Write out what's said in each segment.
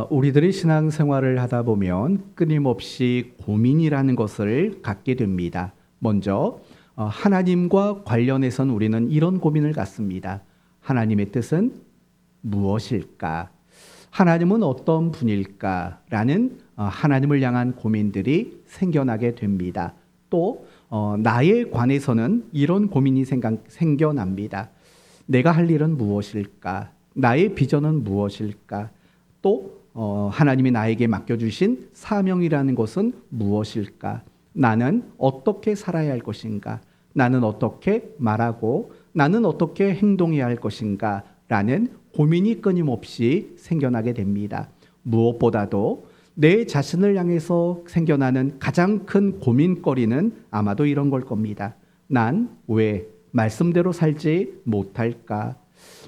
우리들이 신앙생활을 하다 보면 끊임없이 고민이라는 것을 갖게 됩니다. 먼저 하나님과 관련해서는 우리는 이런 고민을 갖습니다. 하나님의 뜻은 무엇일까? 하나님은 어떤 분일까? 라는 하나님을 향한 고민들이 생겨나게 됩니다. 또 나에 관해서는 이런 고민이 생겨납니다. 내가 할 일은 무엇일까? 나의 비전은 무엇일까? 또 하나님이 나에게 맡겨주신 사명이라는 것은 무엇일까? 나는 어떻게 살아야 할 것인가? 나는 어떻게 말하고 나는 어떻게 행동해야 할 것인가? 라는 고민이 끊임없이 생겨나게 됩니다. 무엇보다도 내 자신을 향해서 생겨나는 가장 큰 고민거리는 아마도 이런 걸 겁니다. 난 왜 말씀대로 살지 못할까?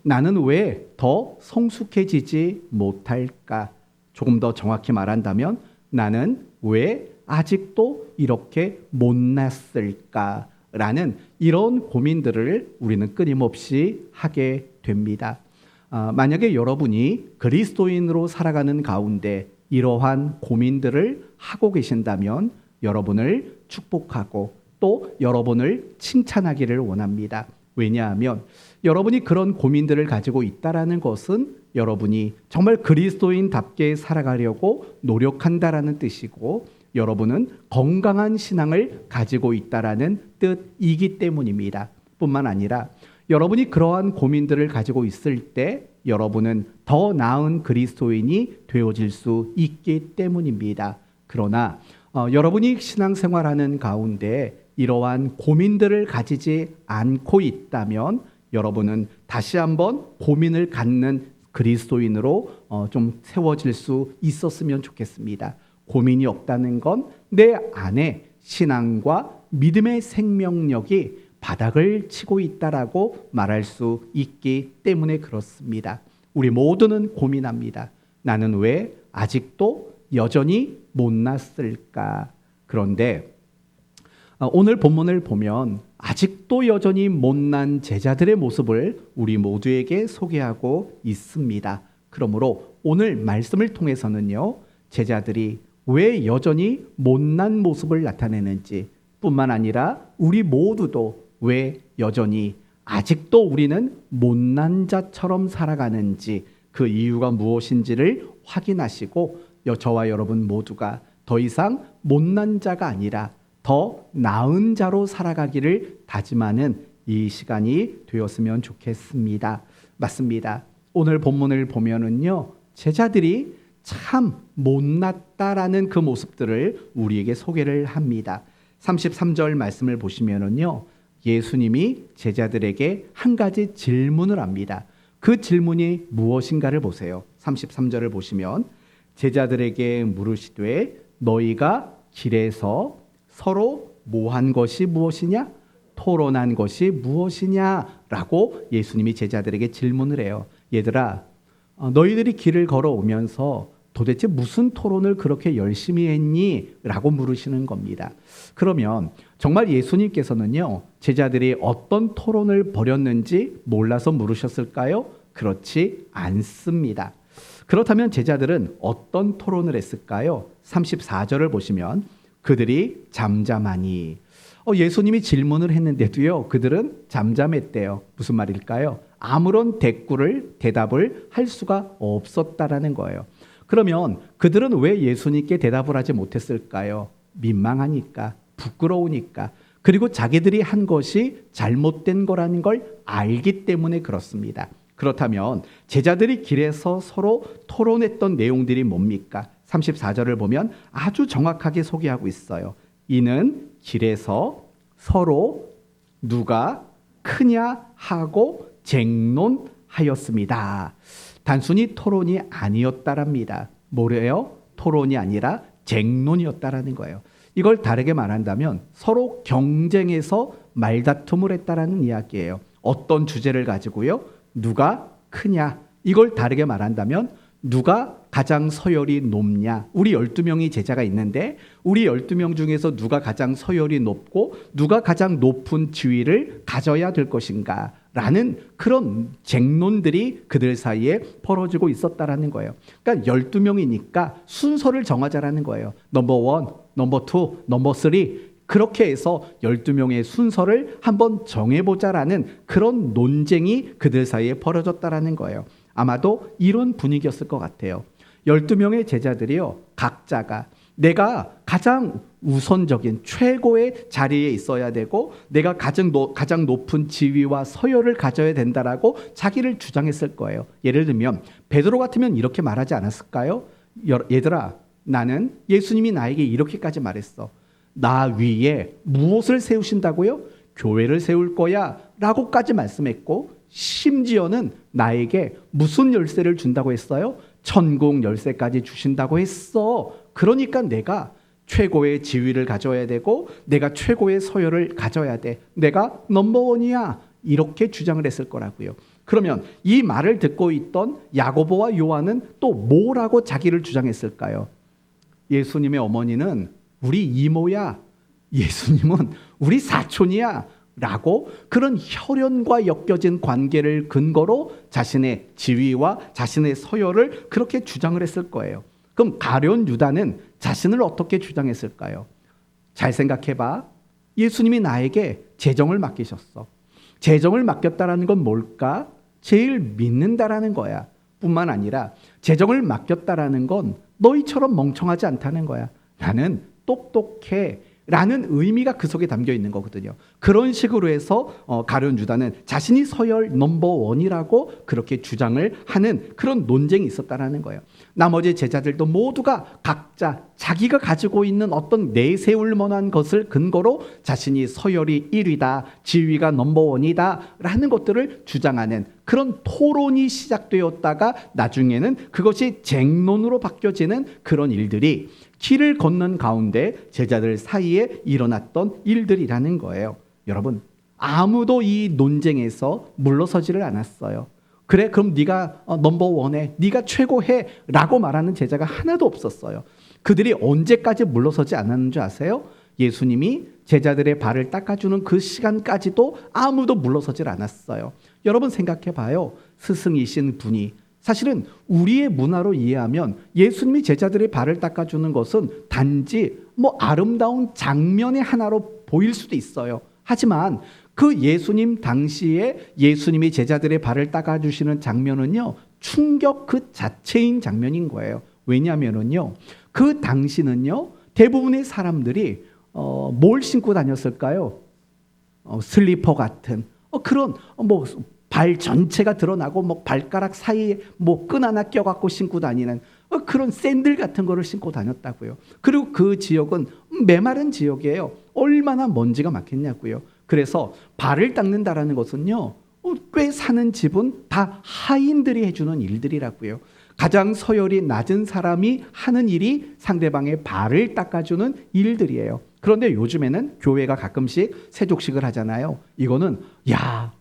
나는 왜 더 성숙해지지 못할까? 조금 더 정확히 말한다면 나는 왜 아직도 이렇게 못났을까? 라는 이런 고민들을 우리는 끊임없이 하게 됩니다. 만약에 여러분이 그리스도인으로 살아가는 가운데 이러한 고민들을 하고 계신다면 여러분을 축복하고 또 여러분을 칭찬하기를 원합니다. 왜냐하면 여러분이 그런 고민들을 가지고 있다라는 것은 여러분이 정말 그리스도인답게 살아가려고 노력한다라는 뜻이고 여러분은 건강한 신앙을 가지고 있다라는 뜻이기 때문입니다. 뿐만 아니라 여러분이 그러한 고민들을 가지고 있을 때 여러분은 더 나은 그리스도인이 되어질 수 있기 때문입니다. 그러나 여러분이 신앙생활하는 가운데 이러한 고민들을 가지지 않고 있다면 여러분은 다시 한번 고민을 갖는 그리스도인으로 좀 세워질 수 있었으면 좋겠습니다. 고민이 없다는 건 내 안에 신앙과 믿음의 생명력이 바닥을 치고 있다라고 말할 수 있기 때문에 그렇습니다. 우리 모두는 고민합니다. 나는 왜 아직도 여전히 못났을까? 그런데 오늘 본문을 보면 아직도 여전히 못난 제자들의 모습을 우리 모두에게 소개하고 있습니다. 그러므로 오늘 말씀을 통해서는요, 제자들이 왜 여전히 못난 모습을 나타내는지 뿐만 아니라 우리 모두도 왜 여전히 아직도 우리는 못난 자처럼 살아가는지 그 이유가 무엇인지를 확인하시고 저와 여러분 모두가 더 이상 못난 자가 아니라 더 나은 자로 살아가기를 다짐하는 이 시간이 되었으면 좋겠습니다. 맞습니다. 오늘 본문을 보면은요, 제자들이 참 못났다라는 그 모습들을 우리에게 소개를 합니다. 33절 말씀을 보시면은요, 예수님이 제자들에게 한 가지 질문을 합니다. 그 질문이 무엇인가를 보세요. 33절을 보시면 제자들에게 물으시되 너희가 길에서 서로 뭐한 것이 무엇이냐? 토론한 것이 무엇이냐라고 예수님이 제자들에게 질문을 해요. 얘들아, 너희들이 길을 걸어오면서 도대체 무슨 토론을 그렇게 열심히 했니? 라고 물으시는 겁니다. 그러면 정말 예수님께서는요, 제자들이 어떤 토론을 벌였는지 몰라서 물으셨을까요? 그렇지 않습니다. 그렇다면 제자들은 어떤 토론을 했을까요? 34절을 보시면 그들이 잠잠하니 예수님이 질문을 했는데도요, 그들은 잠잠했대요. 무슨 말일까요? 아무런 대답을 할 수가 없었다라는 거예요. 그러면 그들은 왜 예수님께 대답을 하지 못했을까요? 민망하니까, 부끄러우니까, 그리고 자기들이 한 것이 잘못된 거라는 걸 알기 때문에 그렇습니다. 그렇다면 제자들이 길에서 서로 토론했던 내용들이 뭡니까? 34절을 보면 아주 정확하게 소개하고 있어요. 이는 길에서 서로 누가 크냐 하고 쟁론하였습니다. 단순히 토론이 아니었다랍니다. 뭐래요? 토론이 아니라 쟁론이었다라는 거예요. 이걸 다르게 말한다면 서로 경쟁해서 말다툼을 했다라는 이야기예요. 어떤 주제를 가지고요? 누가 크냐? 이걸 다르게 말한다면 누가 가장 서열이 높냐? 우리 12명이 제자가 있는데 우리 12명 중에서 누가 가장 서열이 높고 누가 가장 높은 지위를 가져야 될 것인가? 라는 그런 쟁론들이 그들 사이에 벌어지고 있었다라는 거예요. 그러니까 12명이니까 순서를 정하자라는 거예요. 넘버 1, 넘버 2, 넘버 3 그렇게 해서 12명의 순서를 한번 정해보자라는 그런 논쟁이 그들 사이에 벌어졌다라는 거예요. 아마도 이런 분위기였을 것 같아요. 12명의 제자들이요, 각자가 내가 가장 우선적인 최고의 자리에 있어야 되고 내가 가장 높은 지위와 서열을 가져야 된다라고 자기를 주장했을 거예요. 예를 들면 베드로 같으면 이렇게 말하지 않았을까요? 얘들아, 나는 예수님이 나에게 이렇게까지 말했어. 나 위에 무엇을 세우신다고요? 교회를 세울 거야 라고까지 말씀했고, 심지어는 나에게 무슨 열쇠를 준다고 했어요? 천국 열쇠까지 주신다고 했어. 그러니까 내가 최고의 지위를 가져야 되고 내가 최고의 서열을 가져야 돼. 내가 넘버원이야. 이렇게 주장을 했을 거라고요. 그러면 이 말을 듣고 있던 야고보와 요한은 또 뭐라고 자기를 주장했을까요? 예수님의 어머니는 우리 이모야. 예수님은 우리 사촌이야. 라고 그런 혈연과 엮여진 관계를 근거로 자신의 지위와 자신의 서열을 그렇게 주장을 했을 거예요. 그럼 가룟 유다는 자신을 어떻게 주장했을까요? 잘 생각해봐. 예수님이 나에게 재정을 맡기셨어. 재정을 맡겼다라는 건 뭘까? 제일 믿는다라는 거야. 뿐만 아니라 재정을 맡겼다라는 건 너희처럼 멍청하지 않다는 거야. 나는 똑똑해 라는 의미가 그 속에 담겨 있는 거거든요. 그런 식으로 해서 가룟 유다는 자신이 서열 넘버원이라고 그렇게 주장을 하는 그런 논쟁이 있었다라는 거예요. 나머지 제자들도 모두가 각자 자기가 가지고 있는 어떤 내세울 만한 것을 근거로 자신이 서열이 1위다, 지위가 넘버원이다 라는 것들을 주장하는 그런 토론이 시작되었다가 나중에는 그것이 쟁론으로 바뀌어지는 그런 일들이 길을 걷는 가운데 제자들 사이에 일어났던 일들이라는 거예요. 여러분, 아무도 이 논쟁에서 물러서지를 않았어요. 그래, 그럼 네가 넘버원해, 네가 최고해 라고 말하는 제자가 하나도 없었어요. 그들이 언제까지 물러서지 않았는 줄 아세요? 예수님이 제자들의 발을 닦아주는 그 시간까지도 아무도 물러서질 않았어요. 여러분 생각해 봐요. 스승이신 분이 사실은 우리의 문화로 이해하면 예수님이 제자들의 발을 닦아주는 것은 단지 아름다운 장면의 하나로 보일 수도 있어요. 하지만 그 예수님 당시에 예수님이 제자들의 발을 닦아주시는 장면은요, 충격 그 자체인 장면인 거예요. 왜냐하면요, 그 당시는요, 대부분의 사람들이 뭘 신고 다녔을까요? 슬리퍼 같은 그런 발 전체가 드러나고 발가락 사이에 끈 하나 껴갖고 신고 다니는 그런 샌들 같은 거를 신고 다녔다고요. 그리고 그 지역은 메마른 지역이에요. 얼마나 먼지가 많겠냐고요. 그래서 발을 닦는다라는 것은요, 꽤 사는 집은 다 하인들이 해주는 일들이라고요. 가장 서열이 낮은 사람이 하는 일이 상대방의 발을 닦아주는 일들이에요. 그런데 요즘에는 교회가 가끔씩 세족식을 하잖아요. 이거는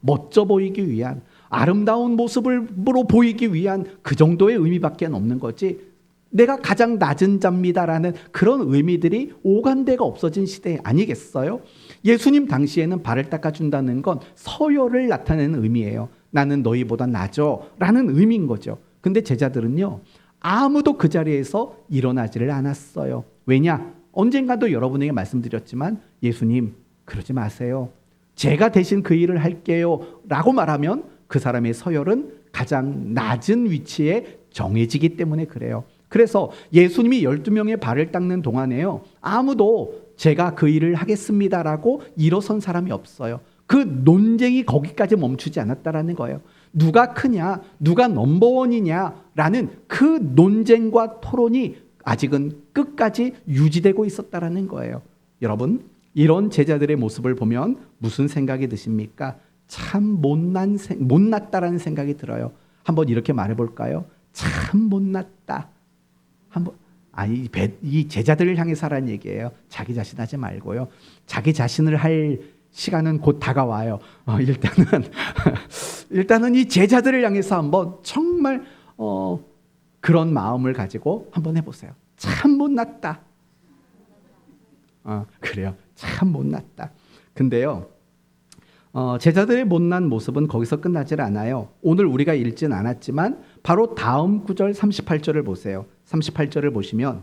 멋져 보이기 위한, 아름다운 모습으로 보이기 위한 그 정도의 의미밖에 없는 거지, 내가 가장 낮은 자입니다라는 그런 의미들이 오간데가 없어진 시대 아니겠어요? 예수님 당시에는 발을 닦아준다는 건 서열을 나타내는 의미예요. 나는 너희보다 나죠 라는 의미인 거죠. 근데 제자들은요, 아무도 그 자리에서 일어나지를 않았어요. 왜냐? 언젠가도 여러분에게 말씀드렸지만 예수님 그러지 마세요. 제가 대신 그 일을 할게요 라고 말하면 그 사람의 서열은 가장 낮은 위치에 정해지기 때문에 그래요. 그래서 예수님이 12명의 발을 닦는 동안에요, 아무도 제가 그 일을 하겠습니다라고 일어선 사람이 없어요. 그 논쟁이 거기까지 멈추지 않았다라는 거예요. 누가 크냐, 누가 넘버원이냐라는 그 논쟁과 토론이 아직은 끝까지 유지되고 있었다라는 거예요. 여러분, 이런 제자들의 모습을 보면 무슨 생각이 드십니까? 참 못났다라는 생각이 들어요. 한번 이렇게 말해볼까요? 참 못났다. 이 제자들을 향해서 하라는 얘기예요. 자기 자신 하지 말고요. 자기 자신을 할 시간은 곧 다가와요. 일단은 이 제자들을 향해서 한번 정말 그런 마음을 가지고 한번 해보세요. 참 못났다. 그래요. 참 못났다. 근데요, 제자들의 못난 모습은 거기서 끝나질 않아요. 오늘 우리가 읽진 않았지만 바로 다음 구절 38절을 보세요. 38절을 보시면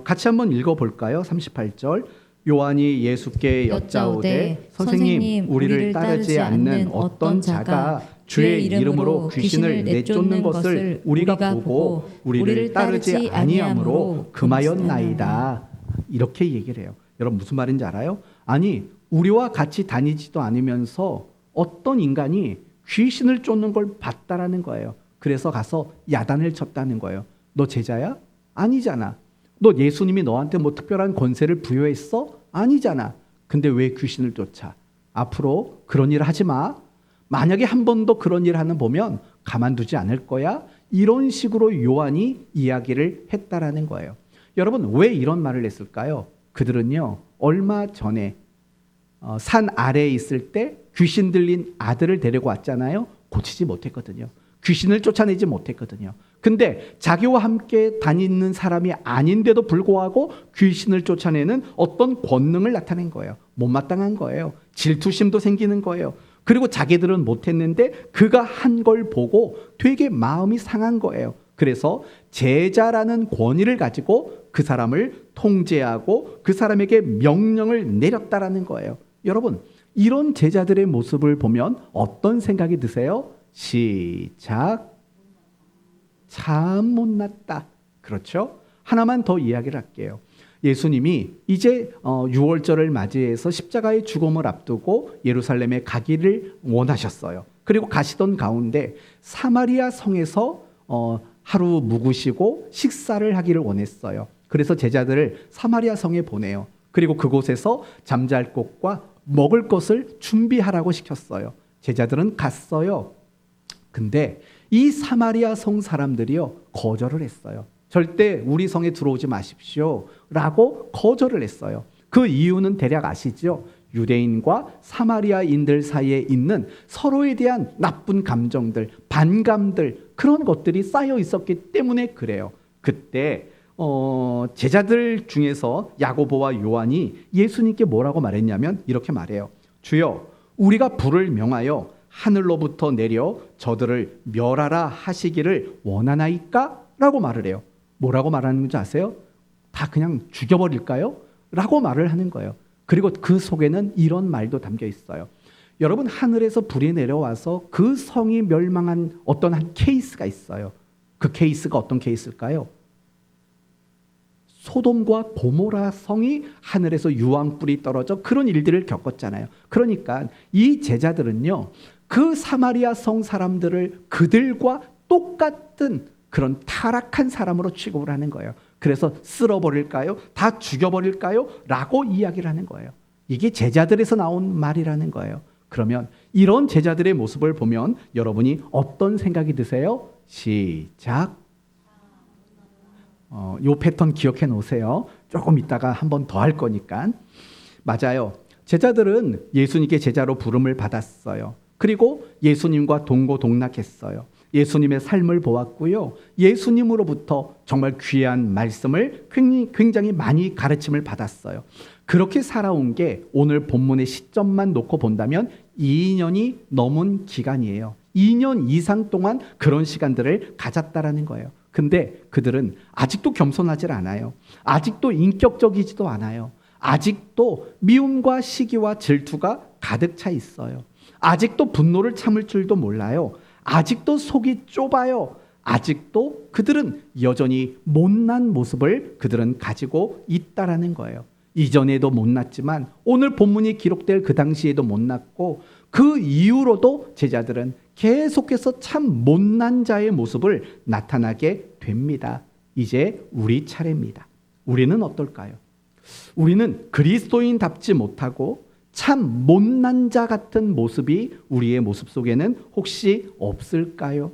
같이 한번 읽어볼까요? 38절. 요한이 예수께 여짜오되 선생님 우리를 따르지 않는 어떤 자가 주의 이름으로 귀신을 내쫓는 것을 우리가 보고 우리를 따르지 아니하므로 금하였나이다. 이렇게 얘기를 해요. 여러분 무슨 말인지 알아요? 아니 우리와 같이 다니지도 않으면서 어떤 인간이 귀신을 쫓는 걸 봤다라는 거예요. 그래서 가서 야단을 쳤다는 거예요. 너 제자야? 아니잖아. 너 예수님이 너한테 뭐 특별한 권세를 부여했어? 아니잖아. 근데 왜 귀신을 쫓아? 앞으로 그런 일 하지 마. 만약에 한 번 더 그런 일 하는 보면 가만두지 않을 거야. 이런 식으로 요한이 이야기를 했다라는 거예요. 여러분 왜 이런 말을 했을까요? 그들은요 얼마 전에 산 아래에 있을 때 귀신 들린 아들을 데리고 왔잖아요. 고치지 못했거든요. 귀신을 쫓아내지 못했거든요. 근데 자기와 함께 다니는 사람이 아닌데도 불구하고 귀신을 쫓아내는 어떤 권능을 나타낸 거예요. 못마땅한 거예요. 질투심도 생기는 거예요. 그리고 자기들은 못했는데 그가 한 걸 보고 되게 마음이 상한 거예요. 그래서 제자라는 권위를 가지고 그 사람을 통제하고 그 사람에게 명령을 내렸다라는 거예요. 여러분 이런 제자들의 모습을 보면 어떤 생각이 드세요? 시작. 참 못났다. 그렇죠? 하나만 더 이야기를 할게요. 예수님이 이제 6월절을 맞이해서 십자가의 죽음을 앞두고 예루살렘에 가기를 원하셨어요. 그리고 가시던 가운데 사마리아 성에서 하루 묵으시고 식사를 하기를 원했어요. 그래서 제자들을 사마리아 성에 보내요. 그리고 그곳에서 잠잘 곳과 먹을 것을 준비하라고 시켰어요. 제자들은 갔어요. 근데 이 사마리아 성 사람들이요 거절을 했어요. 절대 우리 성에 들어오지 마십시오 라고 거절을 했어요. 그 이유는 대략 아시죠? 유대인과 사마리아인들 사이에 있는 서로에 대한 나쁜 감정들, 반감들 그런 것들이 쌓여 있었기 때문에 그래요. 그때 제자들 중에서 야고보와 요한이 예수님께 뭐라고 말했냐면 이렇게 말해요. 주여 우리가 불을 명하여 하늘로부터 내려 저들을 멸하라 하시기를 원하나이까? 라고 말을 해요. 뭐라고 말하는 건지 아세요? 다 그냥 죽여버릴까요? 라고 말을 하는 거예요. 그리고 그 속에는 이런 말도 담겨 있어요. 여러분 하늘에서 불이 내려와서 그 성이 멸망한 어떤 한 케이스가 있어요. 그 케이스가 어떤 케이스일까요? 소돔과 고모라 성이 하늘에서 유황불이 떨어져 그런 일들을 겪었잖아요. 그러니까 이 제자들은요 그 사마리아 성 사람들을 그들과 똑같은 그런 타락한 사람으로 취급을 하는 거예요. 그래서 쓸어버릴까요? 다 죽여버릴까요? 라고 이야기를 하는 거예요. 이게 제자들에서 나온 말이라는 거예요. 그러면 이런 제자들의 모습을 보면 여러분이 어떤 생각이 드세요? 시작. 요 패턴 기억해 놓으세요. 조금 있다가 한 번 더 할 거니까. 맞아요. 제자들은 예수님께 제자로 부름을 받았어요. 그리고 예수님과 동고동락했어요. 예수님의 삶을 보았고요. 예수님으로부터 정말 귀한 말씀을 굉장히 많이 가르침을 받았어요. 그렇게 살아온 게 오늘 본문의 시점만 놓고 본다면 2년이 넘은 기간이에요. 2년 이상 동안 그런 시간들을 가졌다라는 거예요. 근데 그들은 아직도 겸손하지 않아요. 아직도 인격적이지도 않아요. 아직도 미움과 시기와 질투가 가득 차 있어요. 아직도 분노를 참을 줄도 몰라요. 아직도 속이 좁아요. 아직도 그들은 여전히 못난 모습을 그들은 가지고 있다라는 거예요. 이전에도 못났지만 오늘 본문이 기록될 그 당시에도 못났고 그 이후로도 제자들은 계속해서 참 못난 자의 모습을 나타나게 됩니다. 이제 우리 차례입니다. 우리는 어떨까요? 우리는 그리스도인답지 못하고 참 못난 자 같은 모습이 우리의 모습 속에는 혹시 없을까요?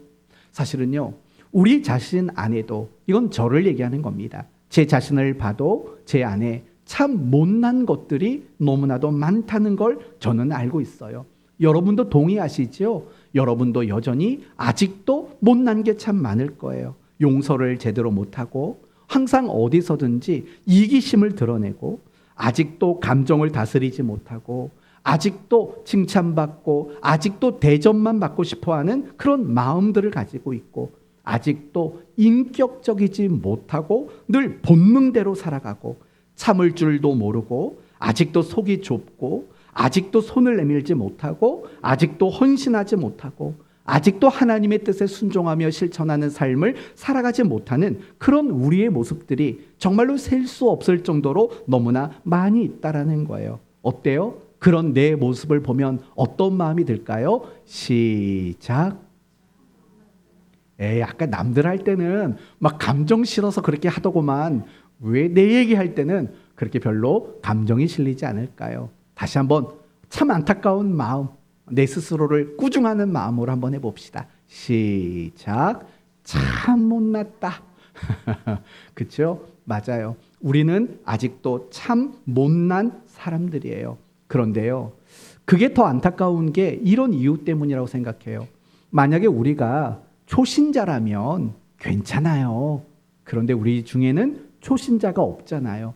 사실은요, 우리 자신 안에도 이건 저를 얘기하는 겁니다. 제 자신을 봐도 제 안에 참 못난 것들이 너무나도 많다는 걸 저는 알고 있어요. 여러분도 동의하시죠? 여러분도 여전히 아직도 못난 게 참 많을 거예요. 용서를 제대로 못하고 항상 어디서든지 이기심을 드러내고 아직도 감정을 다스리지 못하고 아직도 칭찬받고 아직도 대접만 받고 싶어하는 그런 마음들을 가지고 있고 아직도 인격적이지 못하고 늘 본능대로 살아가고 참을 줄도 모르고 아직도 속이 좁고 아직도 손을 내밀지 못하고 아직도 헌신하지 못하고 아직도 하나님의 뜻에 순종하며 실천하는 삶을 살아가지 못하는 그런 우리의 모습들이 정말로 셀 수 없을 정도로 너무나 많이 있다라는 거예요. 어때요? 그런 내 모습을 보면 어떤 마음이 들까요? 시작. 아까 남들 할 때는 막 감정 실어서 그렇게 하더구만. 왜 내 얘기할 때는 그렇게 별로 감정이 실리지 않을까요? 다시 한번 참 안타까운 마음, 내 스스로를 꾸중하는 마음으로 한번 해봅시다. 시작. 참 못났다. 그렇죠? 맞아요. 우리는 아직도 참 못난 사람들이에요. 그런데요, 그게 더 안타까운 게 이런 이유 때문이라고 생각해요. 만약에 우리가 초신자라면 괜찮아요. 그런데 우리 중에는 초신자가 없잖아요.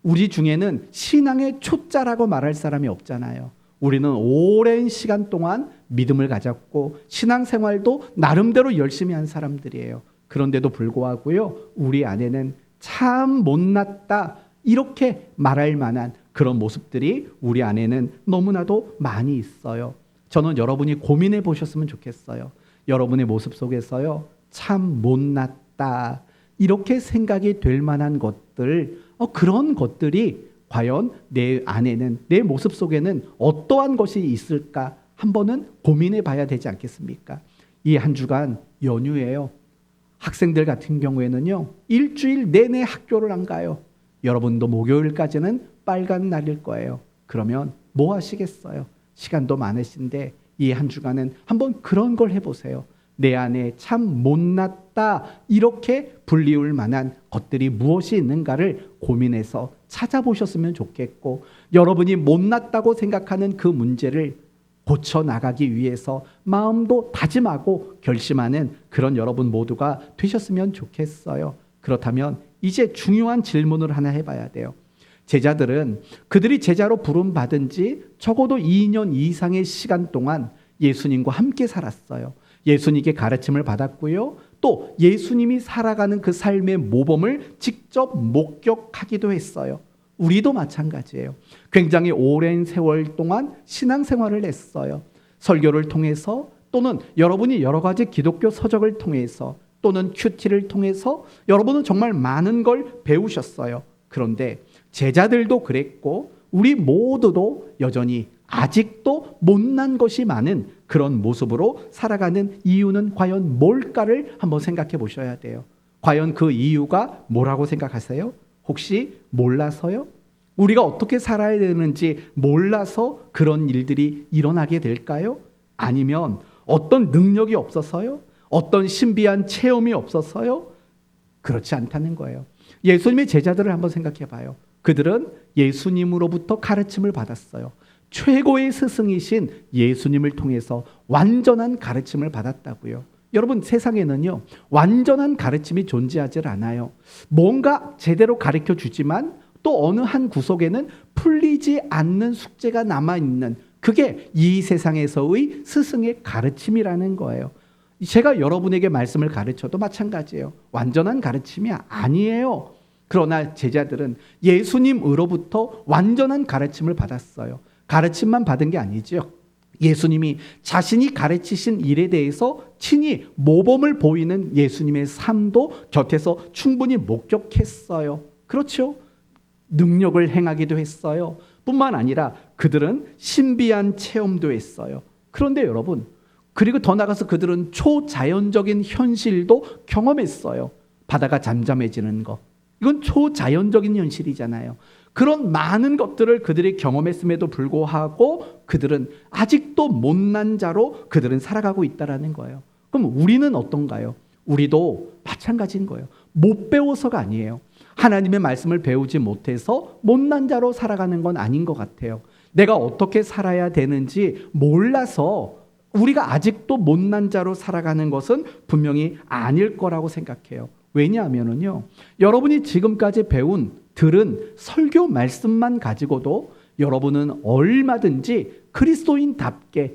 우리 중에는 신앙의 초짜라고 말할 사람이 없잖아요. 우리는 오랜 시간 동안 믿음을 가졌고 신앙생활도 나름대로 열심히 한 사람들이에요. 그런데도 불구하고요, 우리 안에는 참 못났다 이렇게 말할 만한 그런 모습들이 우리 안에는 너무나도 많이 있어요. 저는 여러분이 고민해 보셨으면 좋겠어요. 여러분의 모습 속에서요, 참 못났다 이렇게 생각이 될 만한 것들, 그런 것들이 과연 내 안에는, 내 모습 속에는 어떠한 것이 있을까 한 번은 고민해 봐야 되지 않겠습니까? 이 한 주간 연휴예요. 학생들 같은 경우에는요, 일주일 내내 학교를 안 가요. 여러분도 목요일까지는 빨간 날일 거예요. 그러면 뭐 하시겠어요? 시간도 많으신데 이 한 주간은 한번 그런 걸 해보세요. 내 안에 참 못났다 이렇게 불리울 만한 것들이 무엇이 있는가를 고민해서 찾아보셨으면 좋겠고, 여러분이 못났다고 생각하는 그 문제를 고쳐나가기 위해서 마음도 다짐하고 결심하는 그런 여러분 모두가 되셨으면 좋겠어요. 그렇다면 이제 중요한 질문을 하나 해봐야 돼요. 제자들은 그들이 제자로 부름받은 지 적어도 2년 이상의 시간 동안 예수님과 함께 살았어요. 예수님께 가르침을 받았고요. 또 예수님이 살아가는 그 삶의 모범을 직접 목격하기도 했어요. 우리도 마찬가지예요. 굉장히 오랜 세월 동안 신앙생활을 했어요. 설교를 통해서 또는 여러분이 여러 가지 기독교 서적을 통해서 또는 큐티를 통해서 여러분은 정말 많은 걸 배우셨어요. 그런데 제자들도 그랬고 우리 모두도 여전히 아직도 못난 것이 많은 그런 모습으로 살아가는 이유는 과연 뭘까를 한번 생각해 보셔야 돼요. 과연 그 이유가 뭐라고 생각하세요? 혹시 몰라서요? 우리가 어떻게 살아야 되는지 몰라서 그런 일들이 일어나게 될까요? 아니면 어떤 능력이 없어서요? 어떤 신비한 체험이 없어서요? 그렇지 않다는 거예요. 예수님의 제자들을 한번 생각해 봐요. 그들은 예수님으로부터 가르침을 받았어요. 최고의 스승이신 예수님을 통해서 완전한 가르침을 받았다고요. 여러분, 세상에는요, 완전한 가르침이 존재하지 않아요. 뭔가 제대로 가르쳐 주지만 또 어느 한 구석에는 풀리지 않는 숙제가 남아있는, 그게 이 세상에서의 스승의 가르침이라는 거예요. 제가 여러분에게 말씀을 가르쳐도 마찬가지예요. 완전한 가르침이 아니에요. 그러나 제자들은 예수님으로부터 완전한 가르침을 받았어요. 가르침만 받은 게 아니죠. 예수님이 자신이 가르치신 일에 대해서 친히 모범을 보이는 예수님의 삶도 곁에서 충분히 목격했어요. 그렇죠? 능력을 행하기도 했어요. 뿐만 아니라 그들은 신비한 체험도 했어요. 그런데 여러분, 그리고 더 나아가서 그들은 초자연적인 현실도 경험했어요. 바다가 잠잠해지는 것. 이건 초자연적인 현실이잖아요. 그런 많은 것들을 그들이 경험했음에도 불구하고 그들은 아직도 못난 자로 그들은 살아가고 있다는 거예요. 그럼 우리는 어떤가요? 우리도 마찬가지인 거예요. 못 배워서가 아니에요. 하나님의 말씀을 배우지 못해서 못난 자로 살아가는 건 아닌 것 같아요. 내가 어떻게 살아야 되는지 몰라서 우리가 아직도 못난 자로 살아가는 것은 분명히 아닐 거라고 생각해요. 왜냐하면요, 여러분이 지금까지 들은 설교 말씀만 가지고도 여러분은 얼마든지 그리스도인답게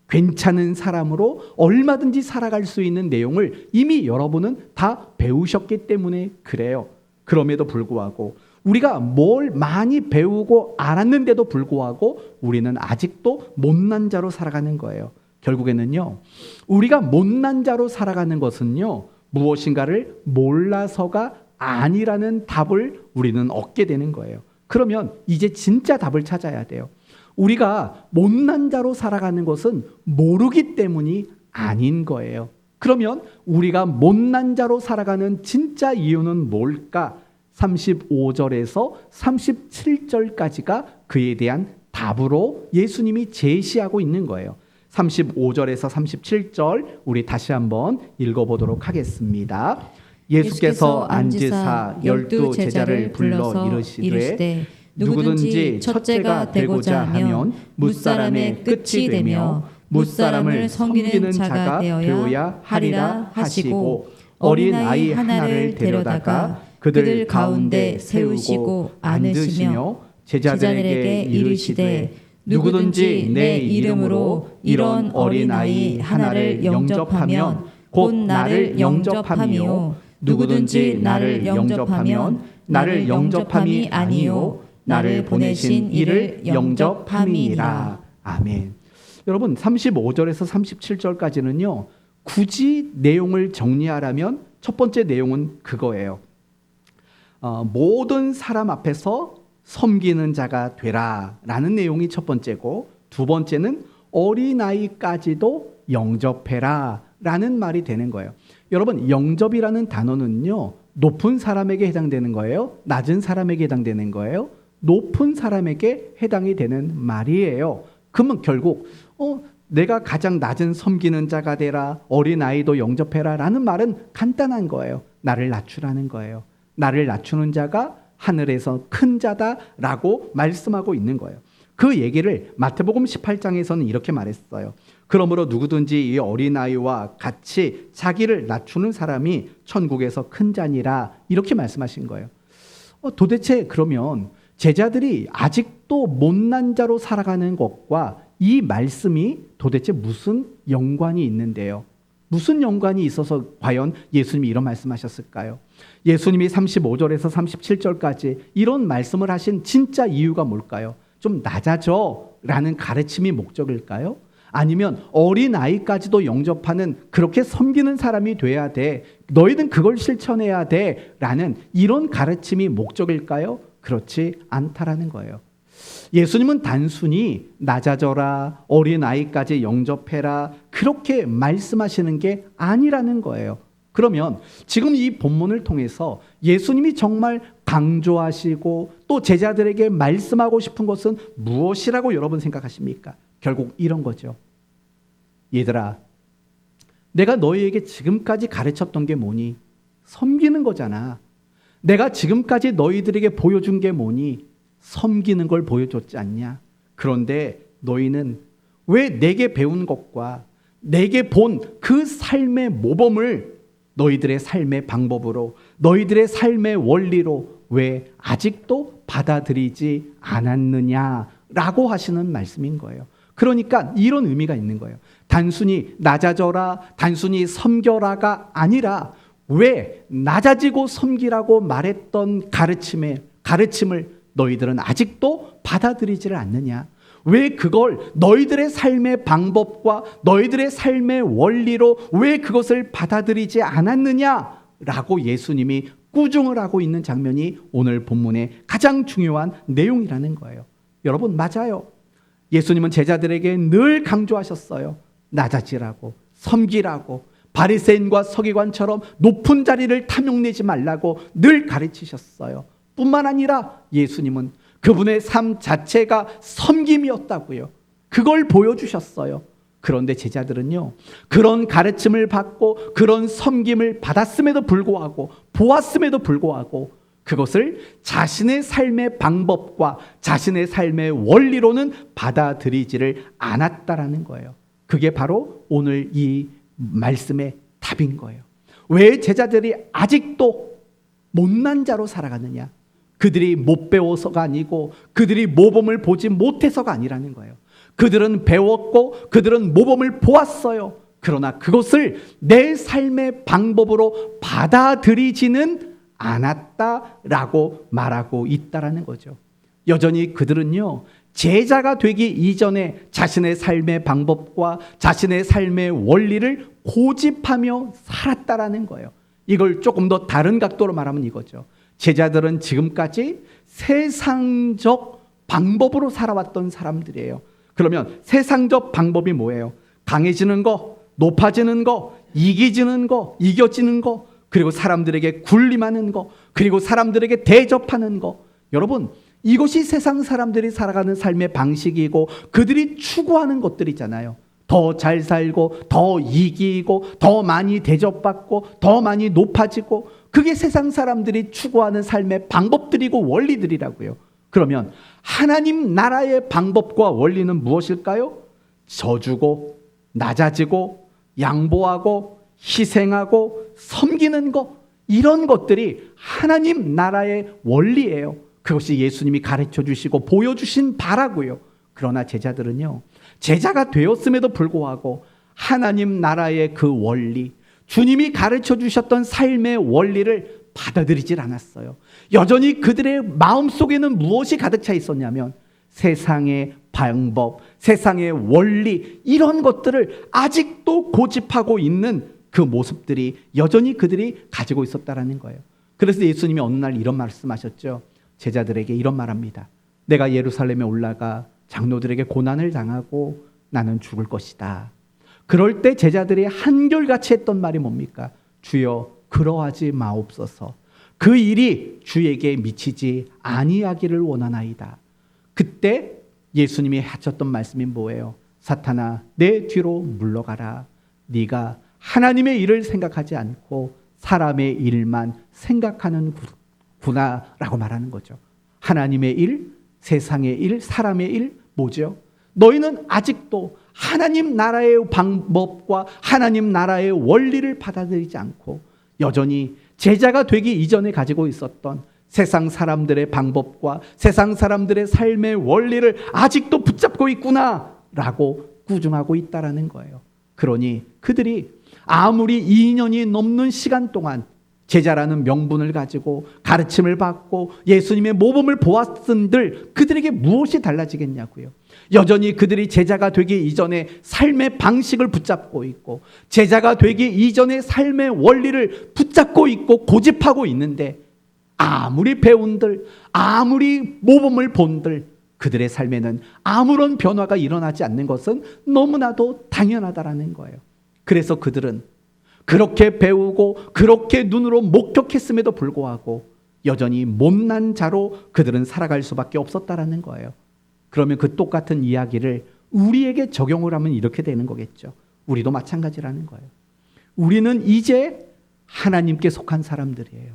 괜찮은 사람으로 얼마든지 살아갈 수 있는 내용을 이미 여러분은 다 배우셨기 때문에 그래요. 그럼에도 불구하고 우리가 뭘 많이 배우고 알았는데도 불구하고 우리는 아직도 못난 자로 살아가는 거예요. 결국에는요, 우리가 못난 자로 살아가는 것은요, 무엇인가를 몰라서가 아니라는 답을 우리는 얻게 되는 거예요. 그러면 이제 진짜 답을 찾아야 돼요. 우리가 못난 자로 살아가는 것은 모르기 때문이 아닌 거예요. 그러면 우리가 못난 자로 살아가는 진짜 이유는 뭘까? 35절에서 37절까지가 그에 대한 답으로 예수님이 제시하고 있는 거예요. 35절에서 37절 우리 다시 한번 읽어보도록 하겠습니다. 예수께서 앉으사 12 제자를 불러 이르시되 누구든지 첫째가 되고자 하면 뭇사람의 끝이 되며 뭇사람을 섬기는 자가 되어야 하리라 하시고 어린아이 하나를 데려다가 그들 가운데 세우시고 앉으시며 제자들에게 이르시되 누구든지 내 이름으로 이런 어린아이 하나를 영접하면 곧 나를 영접함이요 누구든지 나를 영접하면 나를 영접함이 아니요 나를 보내신 이를 영접함이니라. 아멘. 여러분 35절에서 37절까지는요. 굳이 내용을 정리하라면 첫 번째 내용은 그거예요. 모든 사람 앞에서 섬기는 자가 되라 라는 내용이 첫 번째고, 두 번째는 어린아이까지도 영접해라 라는 말이 되는 거예요. 여러분 영접이라는 단어는요, 높은 사람에게 해당되는 거예요? 낮은 사람에게 해당되는 거예요? 높은 사람에게 해당이 되는 말이에요. 그러면 결국 내가 가장 낮은 섬기는 자가 되라, 어린아이도 영접해라 라는 말은 간단한 거예요. 나를 낮추라는 거예요. 나를 낮추는 자가 하늘에서 큰 자다라고 말씀하고 있는 거예요. 그 얘기를 마태복음 18장에서는 이렇게 말했어요. 그러므로 누구든지 이 어린아이와 같이 자기를 낮추는 사람이 천국에서 큰 자니라, 이렇게 말씀하신 거예요. 도대체 그러면 제자들이 아직도 못난 자로 살아가는 것과 이 말씀이 도대체 무슨 연관이 있는데요? 무슨 연관이 있어서 과연 예수님이 이런 말씀하셨을까요? 예수님이 35절에서 37절까지 이런 말씀을 하신 진짜 이유가 뭘까요? 좀 낮아져 라는 가르침이 목적일까요? 아니면 어린아이까지도 영접하는, 그렇게 섬기는 사람이 돼야 돼, 너희는 그걸 실천해야 돼 라는 이런 가르침이 목적일까요? 그렇지 않다라는 거예요. 예수님은 단순히 낮아져라, 어린아이까지 영접해라 그렇게 말씀하시는 게 아니라는 거예요. 그러면 지금 이 본문을 통해서 예수님이 정말 강조하시고 또 제자들에게 말씀하고 싶은 것은 무엇이라고 여러분 생각하십니까? 결국 이런 거죠. 얘들아, 내가 너희에게 지금까지 가르쳤던 게 뭐니? 섬기는 거잖아. 내가 지금까지 너희들에게 보여준 게 뭐니? 섬기는 걸 보여줬지 않냐? 그런데 너희는 왜 내게 배운 것과 내게 본 그 삶의 모범을 너희들의 삶의 방법으로, 너희들의 삶의 원리로 왜 아직도 받아들이지 않았느냐라고 하시는 말씀인 거예요. 그러니까 이런 의미가 있는 거예요. 단순히 낮아져라, 단순히 섬겨라가 아니라 왜 낮아지고 섬기라고 말했던 가르침을 너희들은 아직도 받아들이지를 않느냐? 왜 그걸 너희들의 삶의 방법과 너희들의 삶의 원리로 왜 그것을 받아들이지 않았느냐라고 예수님이 꾸중을 하고 있는 장면이 오늘 본문의 가장 중요한 내용이라는 거예요. 여러분 맞아요. 예수님은 제자들에게 늘 강조하셨어요. 낮아지라고, 섬기라고, 바리새인과 서기관처럼 높은 자리를 탐욕내지 말라고 늘 가르치셨어요. 뿐만 아니라 예수님은 그분의 삶 자체가 섬김이었다고요. 그걸 보여주셨어요. 그런데 제자들은요, 그런 가르침을 받고 그런 섬김을 받았음에도 불구하고, 보았음에도 불구하고 그것을 자신의 삶의 방법과 자신의 삶의 원리로는 받아들이지를 않았다라는 거예요. 그게 바로 오늘 이 말씀의 답인 거예요. 왜 제자들이 아직도 못난 자로 살아가느냐? 그들이 못 배워서가 아니고 그들이 모범을 보지 못해서가 아니라는 거예요. 그들은 배웠고 그들은 모범을 보았어요. 그러나 그것을 내 삶의 방법으로 받아들이지는 않았다라고 말하고 있다라는 거죠. 여전히 그들은요, 제자가 되기 이전에 자신의 삶의 방법과 자신의 삶의 원리를 고집하며 살았다라는 거예요. 이걸 조금 더 다른 각도로 말하면 이거죠. 제자들은 지금까지 세상적 방법으로 살아왔던 사람들이에요. 그러면 세상적 방법이 뭐예요? 강해지는 거, 높아지는 거, 이기지는 거, 이겨지는 거, 그리고 사람들에게 군림하는 거, 그리고 사람들에게 대접하는 거. 여러분, 이것이 세상 사람들이 살아가는 삶의 방식이고 그들이 추구하는 것들이잖아요. 더 잘 살고 더 이기고 더 많이 대접받고 더 많이 높아지고, 그게 세상 사람들이 추구하는 삶의 방법들이고 원리들이라고요. 그러면 하나님 나라의 방법과 원리는 무엇일까요? 져주고 낮아지고 양보하고 희생하고 섬기는 것, 이런 것들이 하나님 나라의 원리예요. 그것이 예수님이 가르쳐 주시고 보여주신 바라고요. 그러나 제자들은요, 제자가 되었음에도 불구하고 하나님 나라의 그 원리, 주님이 가르쳐 주셨던 삶의 원리를 받아들이질 않았어요. 여전히 그들의 마음속에는 무엇이 가득 차 있었냐면 세상의 방법, 세상의 원리, 이런 것들을 아직도 고집하고 있는 그 모습들이 여전히 그들이 가지고 있었다라는 거예요. 그래서 예수님이 어느 날 이런 말씀하셨죠. 제자들에게 이런 말합니다. 내가 예루살렘에 올라가 장로들에게 고난을 당하고 나는 죽을 것이다. 그럴 때 제자들이 한결같이 했던 말이 뭡니까? 주여 그러하지 마옵소서. 그 일이 주에게 미치지 아니하기를 원하나이다. 그때 예수님이 하셨던 말씀이 뭐예요? 사탄아, 내 뒤로 물러가라. 네가 하나님의 일을 생각하지 않고 사람의 일만 생각하는구나 라고 말하는 거죠. 하나님의 일, 세상의 일, 사람의 일, 뭐죠? 너희는 아직도 하나님 나라의 방법과 하나님 나라의 원리를 받아들이지 않고 여전히 제자가 되기 이전에 가지고 있었던 세상 사람들의 방법과 세상 사람들의 삶의 원리를 아직도 붙잡고 있구나라고 꾸중하고 있다라는 거예요. 그러니 그들이 아무리 2년이 넘는 시간 동안 제자라는 명분을 가지고 가르침을 받고 예수님의 모범을 보았은들 그들에게 무엇이 달라지겠냐고요. 여전히 그들이 제자가 되기 이전에 삶의 방식을 붙잡고 있고 제자가 되기 이전에 삶의 원리를 붙잡고 있고 고집하고 있는데, 아무리 배운들, 아무리 모범을 본들 그들의 삶에는 아무런 변화가 일어나지 않는 것은 너무나도 당연하다라는 거예요. 그래서 그들은 그렇게 배우고 그렇게 눈으로 목격했음에도 불구하고 여전히 못난 자로 그들은 살아갈 수밖에 없었다라는 거예요. 그러면 그 똑같은 이야기를 우리에게 적용을 하면 이렇게 되는 거겠죠. 우리도 마찬가지라는 거예요. 우리는 이제 하나님께 속한 사람들이에요.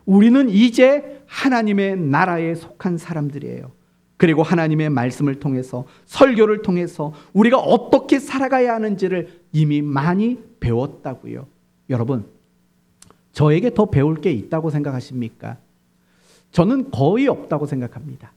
우리는 이제 하나님의 나라에 속한 사람들이에요. 그리고 하나님의 말씀을 통해서, 설교를 통해서 우리가 어떻게 살아가야 하는지를 이미 많이 배웠다고요. 여러분, 저에게 더 배울 게 있다고 생각하십니까? 저는 거의 없다고 생각합니다.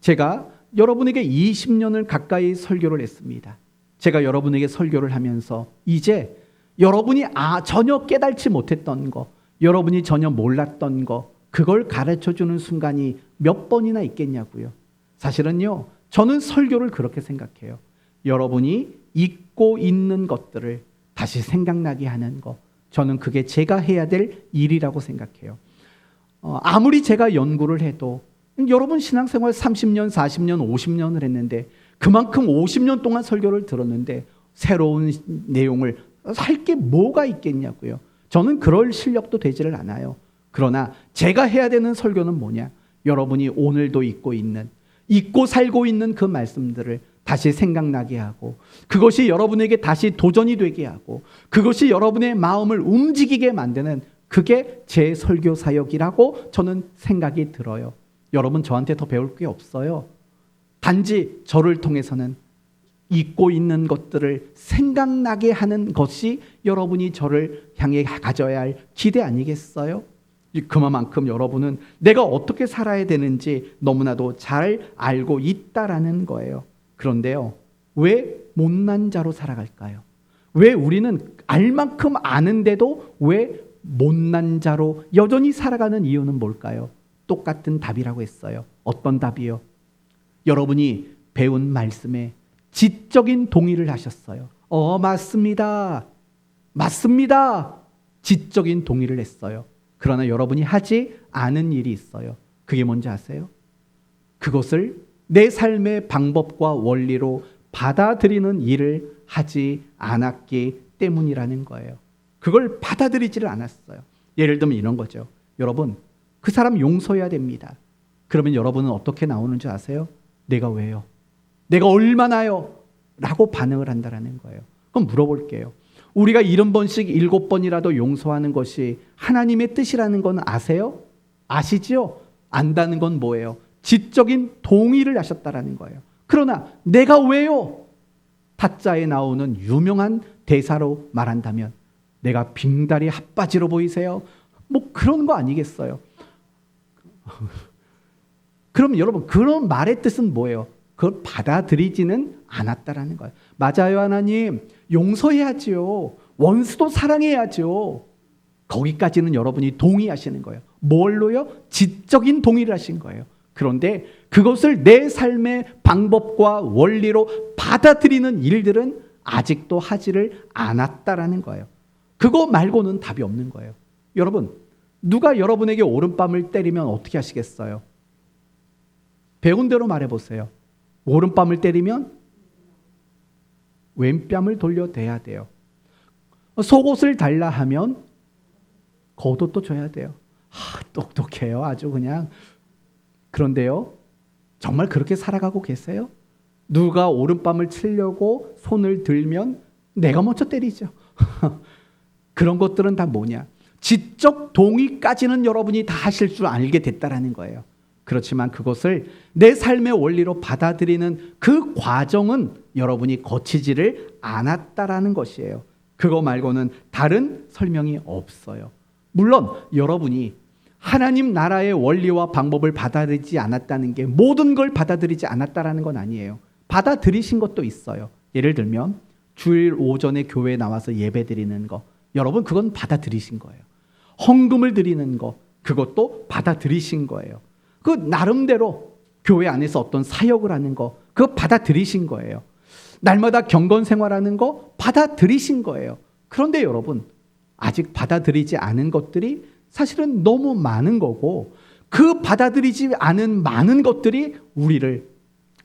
제가 여러분에게 20년을 가까이 설교를 했습니다. 제가 여러분에게 설교를 하면서 이제 여러분이 전혀 깨달지 못했던 거, 여러분이 전혀 몰랐던 거, 그걸 가르쳐주는 순간이 몇 번이나 있겠냐고요. 사실은요, 저는 설교를 그렇게 생각해요. 여러분이 잊고 있는 것들을 다시 생각나게 하는 거, 저는 그게 제가 해야 될 일이라고 생각해요. 아무리 제가 연구를 해도 여러분 신앙생활 30년, 40년, 50년을 했는데 그만큼 50년 동안 설교를 들었는데 새로운 내용을 할 게 뭐가 있겠냐고요. 저는 그럴 실력도 되지를 않아요. 그러나 제가 해야 되는 설교는 뭐냐? 여러분이 오늘도 잊고 살고 있는 그 말씀들을 다시 생각나게 하고, 그것이 여러분에게 다시 도전이 되게 하고, 그것이 여러분의 마음을 움직이게 만드는, 그게 제 설교 사역이라고 저는 생각이 들어요. 여러분, 저한테 더 배울 게 없어요. 단지 저를 통해서는 잊고 있는 것들을 생각나게 하는 것이 여러분이 저를 향해 가져야 할 기대 아니겠어요? 그만큼 여러분은 내가 어떻게 살아야 되는지 너무나도 잘 알고 있다라는 거예요. 그런데요, 왜 못난 자로 살아갈까요? 왜 우리는 알 만큼 아는데도 왜 못난 자로 여전히 살아가는 이유는 뭘까요? 똑같은 답이라고 했어요. 어떤 답이요? 여러분이 배운 말씀에 지적인 동의를 하셨어요. 맞습니다. 맞습니다. 지적인 동의를 했어요. 그러나 여러분이 하지 않은 일이 있어요. 그게 뭔지 아세요? 그것을 내 삶의 방법과 원리로 받아들이는 일을 하지 않았기 때문이라는 거예요. 그걸 받아들이지를 않았어요. 예를 들면 이런 거죠. 여러분, 그 사람 용서해야 됩니다. 그러면 여러분은 어떻게 나오는 줄 아세요? 내가 왜요? 내가 얼마나요? 라고 반응을 한다는 거예요. 그럼 물어볼게요. 우리가 70번씩 7번이라도 용서하는 것이 하나님의 뜻이라는 건 아세요? 아시지요? 안다는 건 뭐예요? 지적인 동의를 하셨다라는 거예요. 그러나 내가 왜요? 타짜에 나오는 유명한 대사로 말한다면 내가 빙다리 핫바지로 보이세요? 뭐 그런 거 아니겠어요? 그럼 여러분, 그런 말의 뜻은 뭐예요? 그걸 받아들이지는 않았다라는 거예요. 맞아요, 하나님. 용서해야지요. 원수도 사랑해야죠. 거기까지는 여러분이 동의하시는 거예요. 뭘로요? 지적인 동의를 하신 거예요. 그런데 그것을 내 삶의 방법과 원리로 받아들이는 일들은 아직도 하지를 않았다라는 거예요. 그거 말고는 답이 없는 거예요. 여러분, 누가 여러분에게 오른뺨을 때리면 어떻게 하시겠어요? 배운 대로 말해보세요. 오른뺨을 때리면 왼뺨을 돌려대야 돼요. 속옷을 달라 하면 겉옷도 줘야 돼요. 똑똑해요. 아주 그냥. 그런데요, 정말 그렇게 살아가고 계세요? 누가 오른뺨을 치려고 손을 들면 내가 먼저 때리죠. 그런 것들은 다 뭐냐? 지적 동의까지는 여러분이 다 하실 줄 알게 됐다라는 거예요. 그렇지만 그것을 내 삶의 원리로 받아들이는 그 과정은 여러분이 거치지를 않았다라는 것이에요. 그거 말고는 다른 설명이 없어요. 물론 여러분이 하나님 나라의 원리와 방법을 받아들이지 않았다는 게 모든 걸 받아들이지 않았다라는 건 아니에요. 받아들이신 것도 있어요. 예를 들면 주일 오전에 교회에 나와서 예배 드리는 거, 여러분 그건 받아들이신 거예요. 헌금을 드리는 거, 그것도 받아들이신 거예요. 그 나름대로 교회 안에서 어떤 사역을 하는 거, 그거 받아들이신 거예요. 날마다 경건 생활하는 거 받아들이신 거예요. 그런데 여러분, 아직 받아들이지 않은 것들이 사실은 너무 많은 거고, 그 받아들이지 않은 많은 것들이 우리를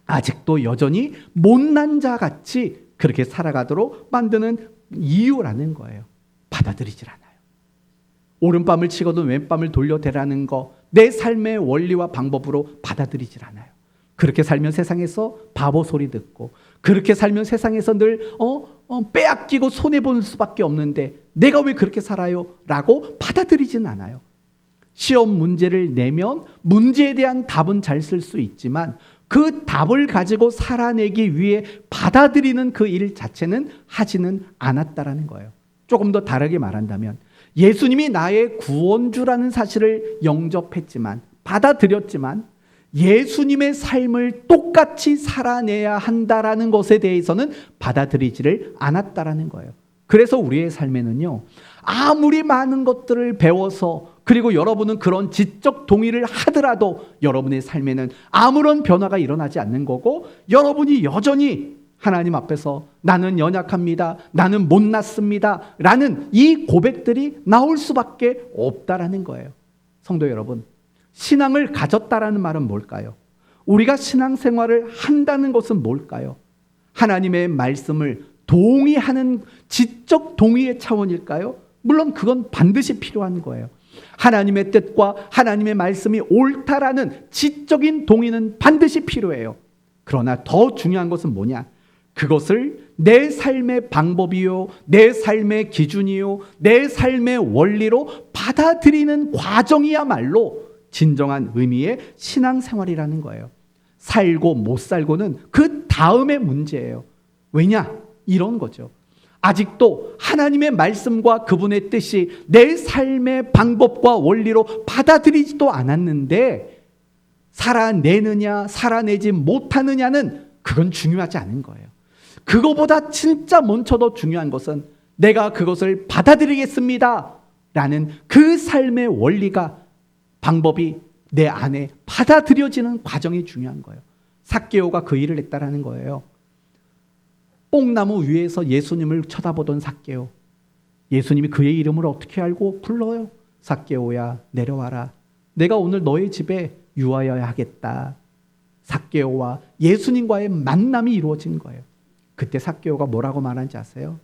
아직도 여전히 못난 자 같이 그렇게 살아가도록 만드는 이유라는 거예요. 받아들이질 않아요. 오른밤을 치거든 왼밤을 돌려대라는 거, 내 삶의 원리와 방법으로 받아들이질 않아요. 그렇게 살면 세상에서 바보 소리 듣고, 그렇게 살면 세상에서 늘 빼앗기고 손해보는 수밖에 없는데 내가 왜 그렇게 살아요? 라고 받아들이진 않아요. 시험 문제를 내면 문제에 대한 답은 잘 쓸 수 있지만 그 답을 가지고 살아내기 위해 받아들이는 그 일 자체는 하지는 않았다라는 거예요. 조금 더 다르게 말한다면 예수님이 나의 구원주라는 사실을 영접했지만, 받아들였지만 예수님의 삶을 똑같이 살아내야 한다라는 것에 대해서는 받아들이지를 않았다라는 거예요. 그래서 우리의 삶에는요, 아무리 많은 것들을 배워서, 그리고 여러분은 그런 지적 동의를 하더라도 여러분의 삶에는 아무런 변화가 일어나지 않는 거고, 여러분이 여전히 하나님 앞에서 나는 연약합니다, 나는 못났습니다 라는 이 고백들이 나올 수밖에 없다라는 거예요. 성도 여러분, 신앙을 가졌다라는 말은 뭘까요? 우리가 신앙생활을 한다는 것은 뭘까요? 하나님의 말씀을 동의하는 지적 동의의 차원일까요? 물론 그건 반드시 필요한 거예요. 하나님의 뜻과 하나님의 말씀이 옳다라는 지적인 동의는 반드시 필요해요. 그러나 더 중요한 것은 뭐냐? 그것을 내 삶의 방법이요, 내 삶의 기준이요, 내 삶의 원리로 받아들이는 과정이야말로 진정한 의미의 신앙생활이라는 거예요. 살고 못 살고는 그 다음의 문제예요. 왜냐? 이런 거죠. 아직도 하나님의 말씀과 그분의 뜻이 내 삶의 방법과 원리로 받아들이지도 않았는데 살아내느냐 살아내지 못하느냐는 그건 중요하지 않은 거예요. 그거보다 진짜 먼저 더 중요한 것은 내가 그것을 받아들이겠습니다 라는 그 삶의 원리가 방법이 내 안에 받아들여지는 과정이 중요한 거예요. 삭개오가 그 일을 했다라는 거예요. 뽕나무 위에서 예수님을 쳐다보던 삭개오. 예수님이 그의 이름을 어떻게 알고 불러요? 삭개오야 내려와라. 내가 오늘 너의 집에 유하여야 하겠다. 삭개오와 예수님과의 만남이 이루어진 거예요. 그때 삭개오가 뭐라고 말한지 아세요?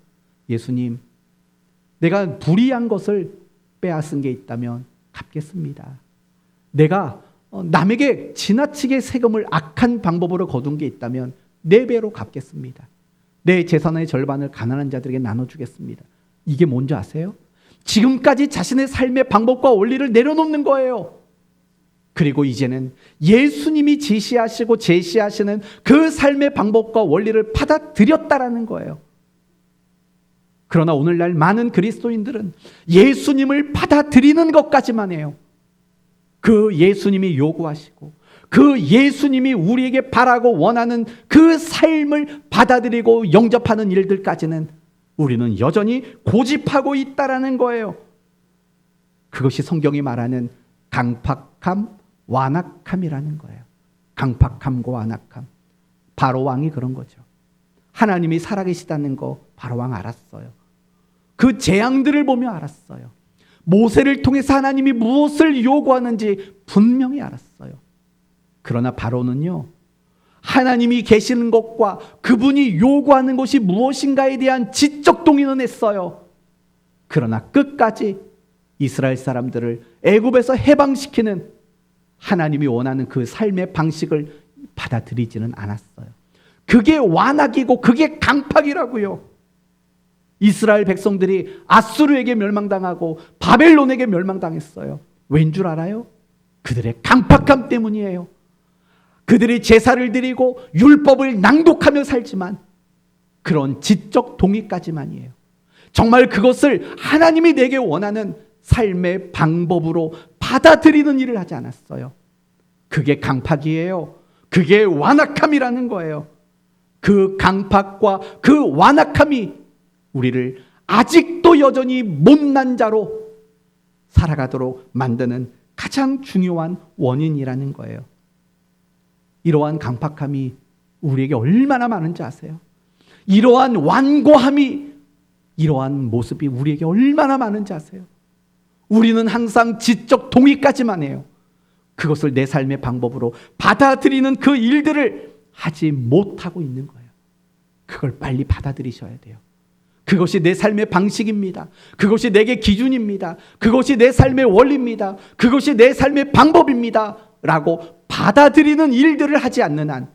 예수님, 내가 불의한 것을 빼앗은 게 있다면 갚겠습니다. 내가 남에게 지나치게 세금을 악한 방법으로 거둔 게 있다면 4배로 갚겠습니다. 내 재산의 절반을 가난한 자들에게 나눠주겠습니다. 이게 뭔지 아세요? 지금까지 자신의 삶의 방법과 원리를 내려놓는 거예요. 그리고 이제는 예수님이 지시하시고 제시하시는 그 삶의 방법과 원리를 받아들였다라는 거예요. 그러나 오늘날 많은 그리스도인들은 예수님을 받아들이는 것까지만 해요. 그 예수님이 요구하시고 그 예수님이 우리에게 바라고 원하는 그 삶을 받아들이고 영접하는 일들까지는 우리는 여전히 고집하고 있다라는 거예요. 그것이 성경이 말하는 강팍함, 완악함이라는 거예요. 강팍함과 완악함. 바로왕이 그런 거죠. 하나님이 살아계시다는 거 바로왕 알았어요. 그 재앙들을 보며 알았어요. 모세를 통해서 하나님이 무엇을 요구하는지 분명히 알았어요. 그러나 바로는요, 하나님이 계시는 것과 그분이 요구하는 것이 무엇인가에 대한 지적 동의는 했어요. 그러나 끝까지 이스라엘 사람들을 애굽에서 해방시키는 하나님이 원하는 그 삶의 방식을 받아들이지는 않았어요. 그게 완악이고 그게 강팍이라고요. 이스라엘 백성들이 아수르에게 멸망당하고 바벨론에게 멸망당했어요. 왠 줄 알아요? 그들의 강팍함 때문이에요. 그들이 제사를 드리고 율법을 낭독하며 살지만 그런 지적 동의까지만이에요. 정말 그것을 하나님이 내게 원하는 삶의 방법으로 받아들이는 일을 하지 않았어요. 그게 강팍이에요. 그게 완악함이라는 거예요. 그 강팍과 그 완악함이 우리를 아직도 여전히 못난 자로 살아가도록 만드는 가장 중요한 원인이라는 거예요. 이러한 강팍함이 우리에게 얼마나 많은지 아세요? 이러한 완고함이, 이러한 모습이 우리에게 얼마나 많은지 아세요? 우리는 항상 지적 동의까지만 해요. 그것을 내 삶의 방법으로 받아들이는 그 일들을 하지 못하고 있는 거예요. 그걸 빨리 받아들이셔야 돼요. 그것이 내 삶의 방식입니다. 그것이 내게 기준입니다. 그것이 내 삶의 원리입니다. 그것이 내 삶의 방법입니다. 라고 받아들이는 일들을 하지 않는 한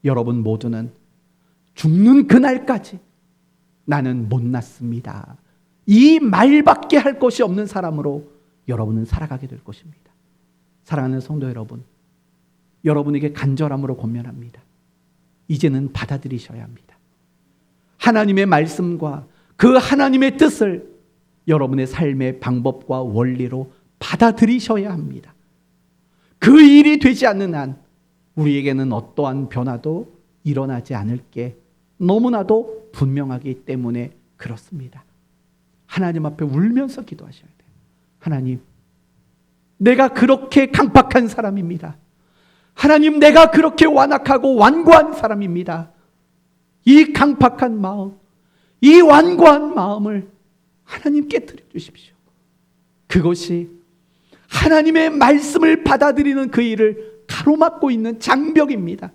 여러분 모두는 죽는 그날까지 나는 못났습니다. 이 말밖에 할 것이 없는 사람으로 여러분은 살아가게 될 것입니다. 사랑하는 성도 여러분, 여러분에게 간절함으로 권면합니다. 이제는 받아들이셔야 합니다. 하나님의 말씀과 그 하나님의 뜻을 여러분의 삶의 방법과 원리로 받아들이셔야 합니다. 그 일이 되지 않는 한 우리에게는 어떠한 변화도 일어나지 않을 게 너무나도 분명하기 때문에 그렇습니다. 하나님 앞에 울면서 기도하셔야 돼요. 하나님, 내가 그렇게 강팍한 사람입니다. 하나님, 내가 그렇게 완악하고 완고한 사람입니다. 이 강팍한 마음, 이 완고한 마음을 하나님 깨트려 주십시오. 그것이 하나님의 말씀을 받아들이는 그 일을 가로막고 있는 장벽입니다.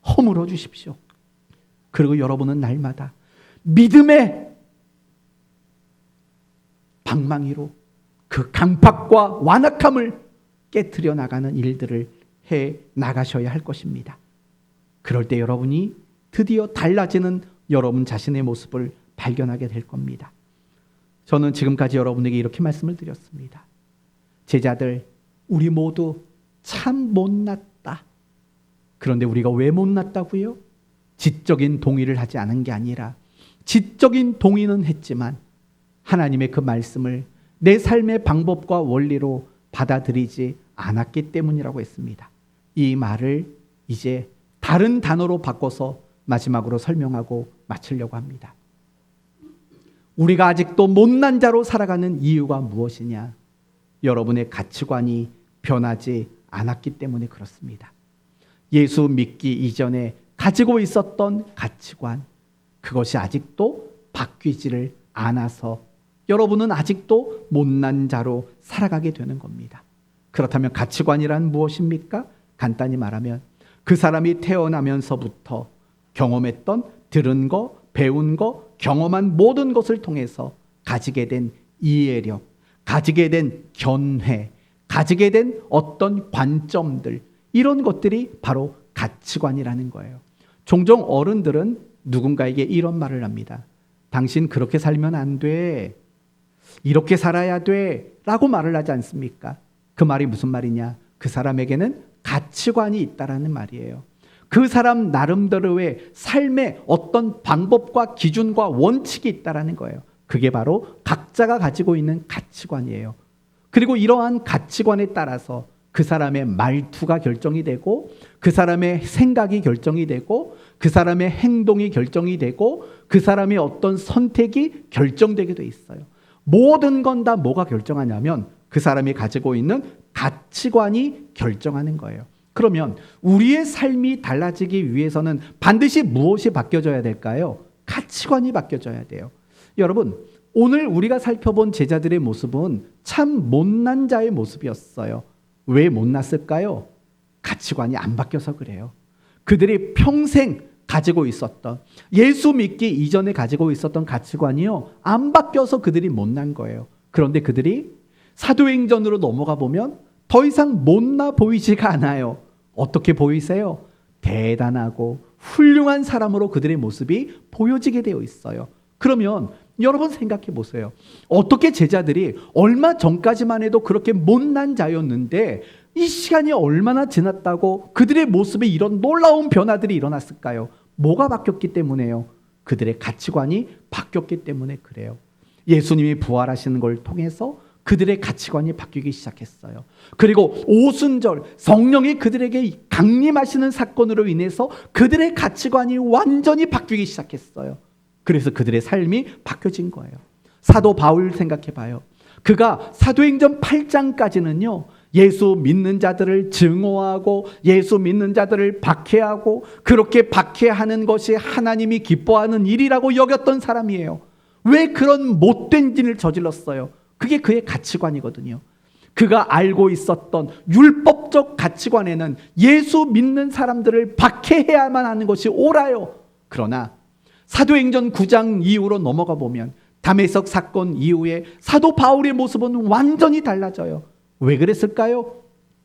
허물어 주십시오. 그리고 여러분은 날마다 믿음의 방망이로 그 강팍과 완악함을 깨트려 나가는 일들을 해 나가셔야 할 것입니다. 그럴 때 여러분이 드디어 달라지는 여러분 자신의 모습을 발견하게 될 겁니다. 저는 지금까지 여러분에게 이렇게 말씀을 드렸습니다. 제자들, 우리 모두 참 못났다. 그런데 우리가 왜 못났다고요? 지적인 동의를 하지 않은 게 아니라 지적인 동의는 했지만 하나님의 그 말씀을 내 삶의 방법과 원리로 받아들이지 않았기 때문이라고 했습니다. 이 말을 이제 다른 단어로 바꿔서 마지막으로 설명하고 마치려고 합니다. 우리가 아직도 못난 자로 살아가는 이유가 무엇이냐? 여러분의 가치관이 변하지 않았기 때문에 그렇습니다. 예수 믿기 이전에 가지고 있었던 가치관, 그것이 아직도 바뀌지를 않아서 여러분은 아직도 못난 자로 살아가게 되는 겁니다. 그렇다면 가치관이란 무엇입니까? 간단히 말하면 그 사람이 태어나면서부터 경험했던, 들은 거, 배운 거, 경험한 모든 것을 통해서 가지게 된 이해력, 가지게 된 견해, 가지게 된 어떤 관점들, 이런 것들이 바로 가치관이라는 거예요. 종종 어른들은 누군가에게 이런 말을 합니다. 당신 그렇게 살면 안 돼. 이렇게 살아야 돼. 라고 말을 하지 않습니까? 그 말이 무슨 말이냐? 그 사람에게는 가치관이 있다라는 말이에요. 그 사람 나름대로의 삶의 어떤 방법과 기준과 원칙이 있다라는 거예요. 그게 바로 각자가 가지고 있는 가치관이에요. 그리고 이러한 가치관에 따라서 그 사람의 말투가 결정이 되고, 그 사람의 생각이 결정이 되고, 그 사람의 행동이 결정이 되고, 그 사람의 어떤 선택이 결정되게 돼 있어요. 모든 건 다 뭐가 결정하냐면 그 사람이 가지고 있는 가치관이 결정하는 거예요. 그러면 우리의 삶이 달라지기 위해서는 반드시 무엇이 바뀌어져야 될까요? 가치관이 바뀌어져야 돼요. 여러분, 오늘 우리가 살펴본 제자들의 모습은 참 못난 자의 모습이었어요. 왜 못났을까요? 가치관이 안 바뀌어서 그래요. 그들이 평생 가지고 있었던, 예수 믿기 이전에 가지고 있었던 가치관이요, 안 바뀌어서 그들이 못난 거예요. 그런데 그들이 사도행전으로 넘어가 보면 더 이상 못나 보이지가 않아요. 어떻게 보이세요? 대단하고 훌륭한 사람으로 그들의 모습이 보여지게 되어 있어요. 그러면 여러분 생각해 보세요. 어떻게 제자들이 얼마 전까지만 해도 그렇게 못난 자였는데 이 시간이 얼마나 지났다고 그들의 모습에 이런 놀라운 변화들이 일어났을까요? 뭐가 바뀌었기 때문에요? 그들의 가치관이 바뀌었기 때문에 그래요. 예수님이 부활하시는 걸 통해서 그들의 가치관이 바뀌기 시작했어요. 그리고 오순절 성령이 그들에게 강림하시는 사건으로 인해서 그들의 가치관이 완전히 바뀌기 시작했어요. 그래서 그들의 삶이 바뀌어진 거예요. 사도 바울 생각해 봐요. 그가 사도행전 8장까지는요, 예수 믿는 자들을 증오하고 예수 믿는 자들을 박해하고, 그렇게 박해하는 것이 하나님이 기뻐하는 일이라고 여겼던 사람이에요. 왜 그런 못된 일을 저질렀어요? 그게 그의 가치관이거든요. 그가 알고 있었던 율법적 가치관에는 예수 믿는 사람들을 박해해야만 하는 것이 옳아요. 그러나 사도행전 9장 이후로 넘어가 보면 다메섹 사건 이후에 사도 바울의 모습은 완전히 달라져요. 왜 그랬을까요?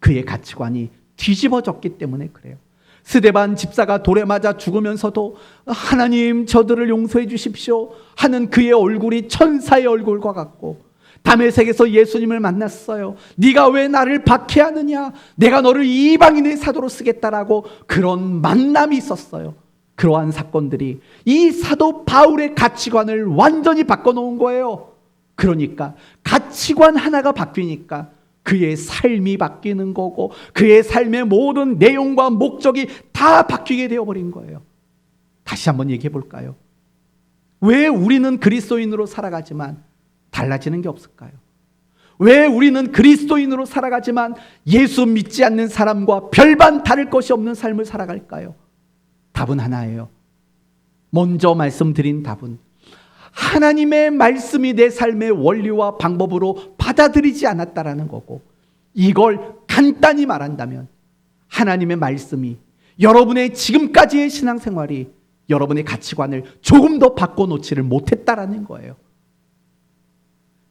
그의 가치관이 뒤집어졌기 때문에 그래요. 스데반 집사가 돌에 맞아 죽으면서도 하나님 저들을 용서해 주십시오 하는 그의 얼굴이 천사의 얼굴과 같고, 다메섹에서 예수님을 만났어요. 네가 왜 나를 박해하느냐? 내가 너를 이방인의 사도로 쓰겠다라고 그런 만남이 있었어요. 그러한 사건들이 이 사도 바울의 가치관을 완전히 바꿔놓은 거예요. 그러니까 가치관 하나가 바뀌니까 그의 삶이 바뀌는 거고, 그의 삶의 모든 내용과 목적이 다 바뀌게 되어버린 거예요. 다시 한번 얘기해 볼까요? 왜 우리는 그리스도인으로 살아가지만 달라지는 게 없을까요? 왜 우리는 그리스도인으로 살아가지만 예수 믿지 않는 사람과 별반 다를 것이 없는 삶을 살아갈까요? 답은 하나예요. 먼저 말씀드린 답은 하나님의 말씀이 내 삶의 원리와 방법으로 받아들이지 않았다라는 거고, 이걸 간단히 말한다면 하나님의 말씀이 여러분의 지금까지의 신앙생활이 여러분의 가치관을 조금 더 바꿔놓지를 못했다라는 거예요.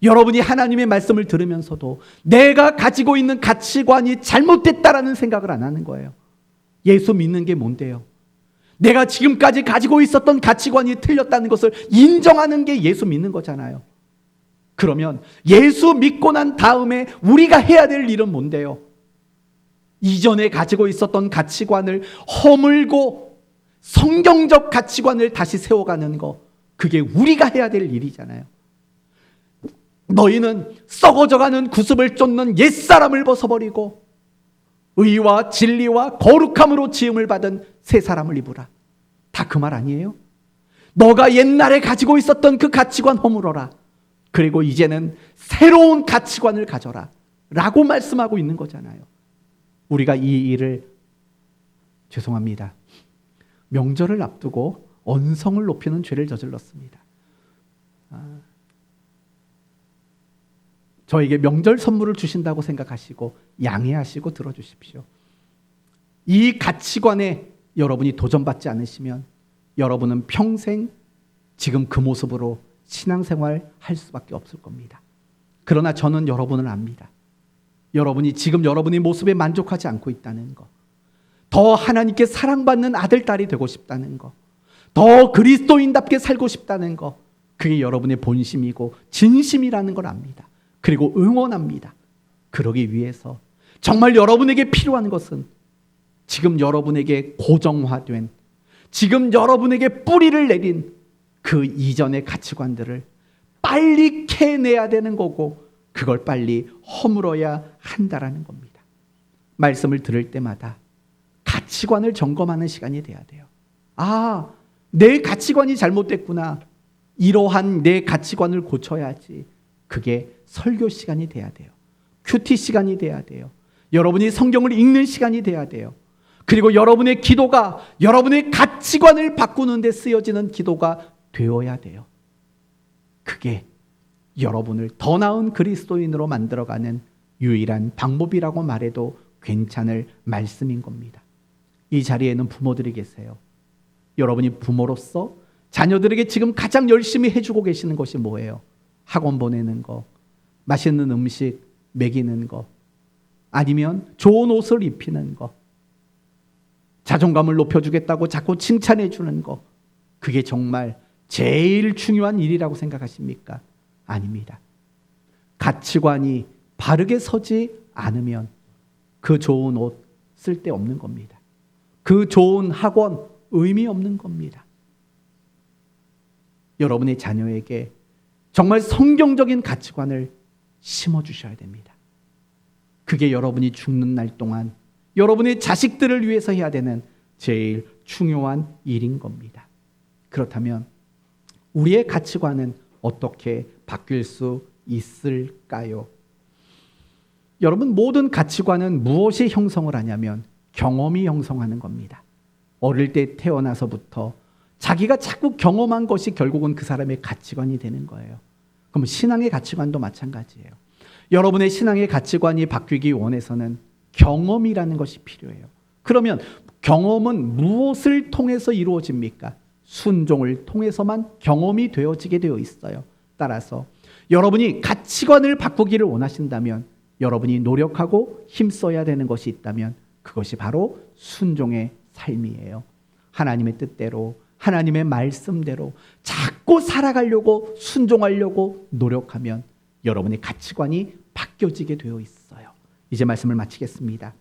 여러분이 하나님의 말씀을 들으면서도 내가 가지고 있는 가치관이 잘못됐다라는 생각을 안 하는 거예요. 예수 믿는 게 뭔데요? 내가 지금까지 가지고 있었던 가치관이 틀렸다는 것을 인정하는 게 예수 믿는 거잖아요. 그러면 예수 믿고 난 다음에 우리가 해야 될 일은 뭔데요? 이전에 가지고 있었던 가치관을 허물고 성경적 가치관을 다시 세워가는 거, 그게 우리가 해야 될 일이잖아요. 너희는 썩어져가는 구습을 쫓는 옛사람을 벗어버리고 의와 진리와 거룩함으로 지음을 받은 새 사람을 입으라. 다 그 말 아니에요? 너가 옛날에 가지고 있었던 그 가치관 허물어라. 그리고 이제는 새로운 가치관을 가져라 라고 말씀하고 있는 거잖아요. 우리가 이 일을, 죄송합니다, 명절을 앞두고 언성을 높이는 죄를 저질렀습니다. 저에게 명절 선물을 주신다고 생각하시고 양해하시고 들어주십시오. 이 가치관에 여러분이 도전받지 않으시면 여러분은 평생 지금 그 모습으로 신앙생활 할 수밖에 없을 겁니다. 그러나 저는 여러분을 압니다. 여러분이 지금 여러분의 모습에 만족하지 않고 있다는 거, 더 하나님께 사랑받는 아들, 딸이 되고 싶다는 거, 더 그리스도인답게 살고 싶다는 거, 그게 여러분의 본심이고 진심이라는 걸 압니다. 그리고 응원합니다. 그러기 위해서 정말 여러분에게 필요한 것은 지금 여러분에게 고정화된, 지금 여러분에게 뿌리를 내린 그 이전의 가치관들을 빨리 캐내야 되는 거고, 그걸 빨리 허물어야 한다라는 겁니다. 말씀을 들을 때마다 가치관을 점검하는 시간이 돼야 돼요. 아, 내 가치관이 잘못됐구나. 이러한 내 가치관을 고쳐야지. 그게 설교 시간이 돼야 돼요. 큐티 시간이 돼야 돼요. 여러분이 성경을 읽는 시간이 돼야 돼요. 그리고 여러분의 기도가 여러분의 가치관을 바꾸는 데 쓰여지는 기도가 되어야 돼요. 그게 여러분을 더 나은 그리스도인으로 만들어가는 유일한 방법이라고 말해도 괜찮을 말씀인 겁니다. 이 자리에는 부모들이 계세요. 여러분이 부모로서 자녀들에게 지금 가장 열심히 해주고 계시는 것이 뭐예요? 학원 보내는 거, 맛있는 음식 먹이는 거, 아니면 좋은 옷을 입히는 거, 자존감을 높여주겠다고 자꾸 칭찬해 주는 거, 그게 정말 제일 중요한 일이라고 생각하십니까? 아닙니다. 가치관이 바르게 서지 않으면 그 좋은 옷 쓸데없는 겁니다. 그 좋은 학원 의미 없는 겁니다. 여러분의 자녀에게 정말 성경적인 가치관을 심어주셔야 됩니다. 그게 여러분이 죽는 날 동안 여러분의 자식들을 위해서 해야 되는 제일 중요한 일인 겁니다. 그렇다면 우리의 가치관은 어떻게 바뀔 수 있을까요? 여러분, 모든 가치관은 무엇이 형성을 하냐면 경험이 형성하는 겁니다. 어릴 때 태어나서부터 자기가 자꾸 경험한 것이 결국은 그 사람의 가치관이 되는 거예요. 그럼 신앙의 가치관도 마찬가지예요. 여러분의 신앙의 가치관이 바뀌기 원해서는 경험이라는 것이 필요해요. 그러면 경험은 무엇을 통해서 이루어집니까? 순종을 통해서만 경험이 되어지게 되어 있어요. 따라서 여러분이 가치관을 바꾸기를 원하신다면 여러분이 노력하고 힘써야 되는 것이 있다면 그것이 바로 순종의 삶이에요. 하나님의 뜻대로, 하나님의 말씀대로 자꾸 살아가려고, 순종하려고 노력하면 여러분의 가치관이 바뀌어지게 되어 있어요. 이제 말씀을 마치겠습니다.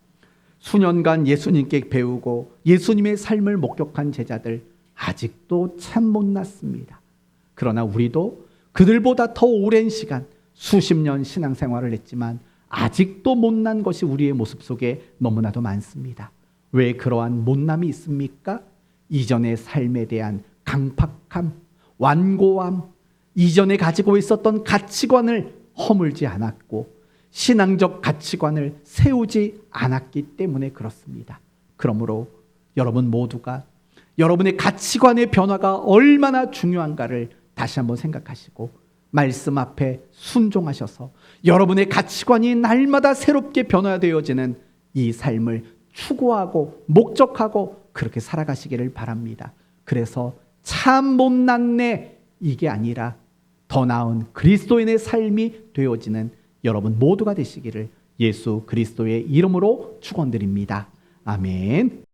수년간 예수님께 배우고 예수님의 삶을 목격한 제자들 아직도 참 못났습니다. 그러나 우리도 그들보다 더 오랜 시간, 수십 년 신앙생활을 했지만 아직도 못난 것이 우리의 모습 속에 너무나도 많습니다. 왜 그러한 못남이 있습니까? 이전의 삶에 대한 강팍함, 완고함, 이전에 가지고 있었던 가치관을 허물지 않았고 신앙적 가치관을 세우지 않았기 때문에 그렇습니다. 그러므로 여러분 모두가 여러분의 가치관의 변화가 얼마나 중요한가를 다시 한번 생각하시고 말씀 앞에 순종하셔서 여러분의 가치관이 날마다 새롭게 변화되어지는 이 삶을 추구하고 목적하고 그렇게 살아가시기를 바랍니다. 그래서 참 못났네 이게 아니라 더 나은 그리스도인의 삶이 되어지는 여러분 모두가 되시기를 예수 그리스도의 이름으로 축원드립니다. 아멘.